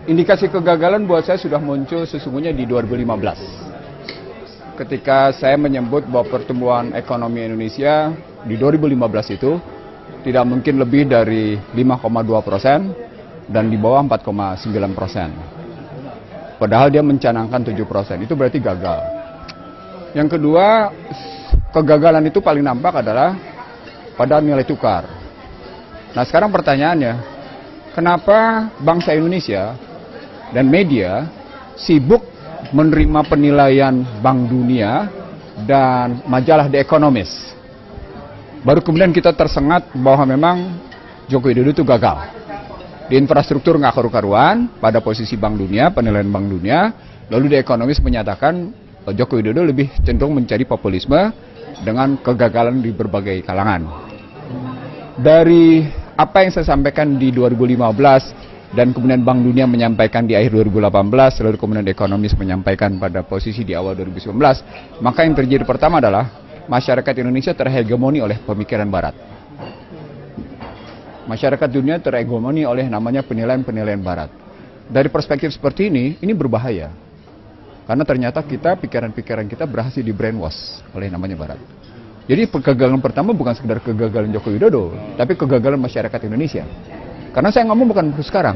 indikasi kegagalan buat saya sudah muncul sesungguhnya di 2015. Ketika saya menyebut bahwa pertumbuhan ekonomi Indonesia di 2015 itu tidak mungkin lebih dari 5,2% dan di bawah 4,9%. Padahal dia mencanangkan 7%, itu berarti gagal. Yang kedua, kegagalan itu paling nampak adalah pada nilai tukar. Nah sekarang pertanyaannya, kenapa bangsa Indonesia dan media sibuk menerima penilaian Bank Dunia dan majalah The Economist? Baru kemudian kita tersengat bahwa memang Joko Widodo itu gagal. Di infrastruktur nggak karu-karuan, pada posisi Bank Dunia, penilaian Bank Dunia, lalu The Economist menyatakan Joko Widodo lebih cenderung mencari populisme dengan kegagalan di berbagai kalangan. Dari apa yang saya sampaikan di 2015 dan kemudian Bank Dunia menyampaikan di akhir 2018, lalu kemudian The Economist menyampaikan pada posisi di awal 2019, maka yang terjadi pertama adalah masyarakat Indonesia terhegemoni oleh pemikiran Barat. Masyarakat dunia terhegemoni oleh namanya penilaian-penilaian Barat. Dari perspektif seperti ini berbahaya. Karena ternyata pikiran-pikiran kita berhasil di brainwash oleh namanya Barat. Jadi kegagalan pertama bukan sekedar kegagalan Joko Widodo, tapi kegagalan masyarakat Indonesia. Karena saya ngomong bukan sekarang.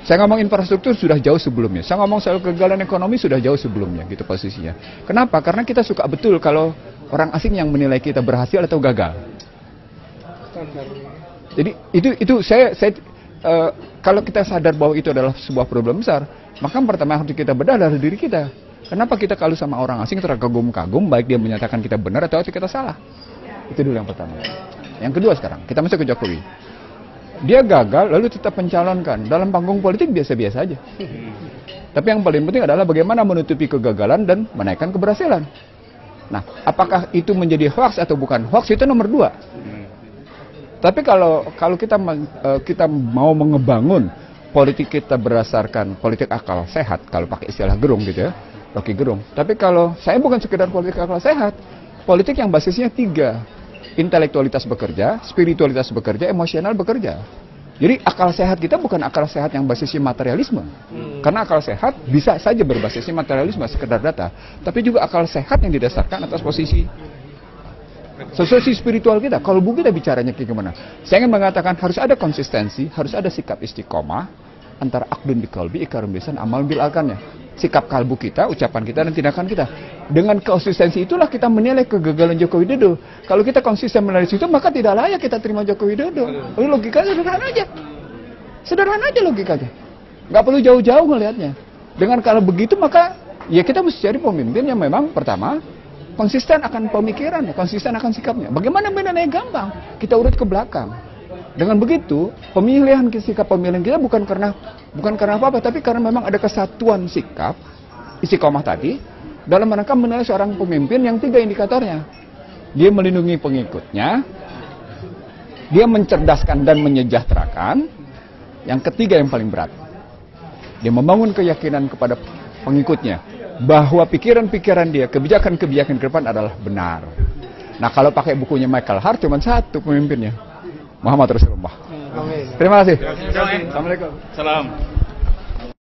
Saya ngomong infrastruktur sudah jauh sebelumnya. Saya ngomong soal kegagalan ekonomi sudah jauh sebelumnya, gitu posisinya. Kenapa? Karena kita suka betul kalau orang asing yang menilai kita berhasil atau gagal. Jadi itu saya kalau kita sadar bahwa itu adalah sebuah problem besar, maka pertama yang harus kita bedah adalah diri kita. Kenapa kita kalau sama orang asing terkagum-kagum, baik dia menyatakan kita benar atau kita salah? Itu dulu yang pertama. Yang kedua sekarang, kita masuk ke Jokowi. Dia gagal lalu tetap mencalonkan. Dalam panggung politik biasa-biasa aja. Tapi yang paling penting adalah bagaimana menutupi kegagalan dan menaikkan keberhasilan. Nah, apakah itu menjadi hoax atau bukan hoax itu nomor 2. Tapi kalau kita mau mengebangun politik kita berdasarkan politik akal sehat, kalau pakai istilah Gerung gitu ya, Rocky Gerung. Tapi kalau saya bukan sekedar politik akal sehat, politik yang basisnya 3. Intelektualitas bekerja, spiritualitas bekerja, emosional bekerja. Jadi akal sehat kita bukan akal sehat yang basisnya materialisme. Karena akal sehat bisa saja berbasisnya materialisme, sekedar data. Tapi juga akal sehat yang didasarkan atas posisi sosial spiritual kita. Kalau buku kita bicaranya kayak gimana? Saya ingin mengatakan harus ada konsistensi, harus ada sikap istiqomah antara akdun bil qalbi, iqrarun bilisan, amal bil arkannya. Sikap kalbu kita, ucapan kita, dan tindakan kita. Dengan konsistensi itulah kita menilai kegagalan Joko Widodo. Kalau kita konsisten menilai itu, maka tidak layak kita terima Joko Widodo. Logikanya sederhana aja. Sederhana aja logikanya. Nggak perlu jauh-jauh melihatnya. Dengan kalau begitu, maka ya kita mesti cari pemimpin yang memang pertama konsisten akan pemikiran, konsisten akan sikapnya. Bagaimana bedanya? Gampang. Kita urut ke belakang. Dengan begitu, pemilihan sikap pemilihan kita bukan karena apa-apa, tapi karena memang ada kesatuan sikap, istiqomah tadi, dalam rangka menilai seorang pemimpin yang 3 indikatornya. Dia melindungi pengikutnya, dia mencerdaskan dan menyejahterakan, yang ketiga yang paling berat. Dia membangun keyakinan kepada pengikutnya, bahwa pikiran-pikiran dia, kebijakan-kebijakan ke depan adalah benar. Nah kalau pakai bukunya Michael Hart, cuma 1 pemimpinnya. Muhammad Rasulullah. Terima kasih. Assalamualaikum. Salam.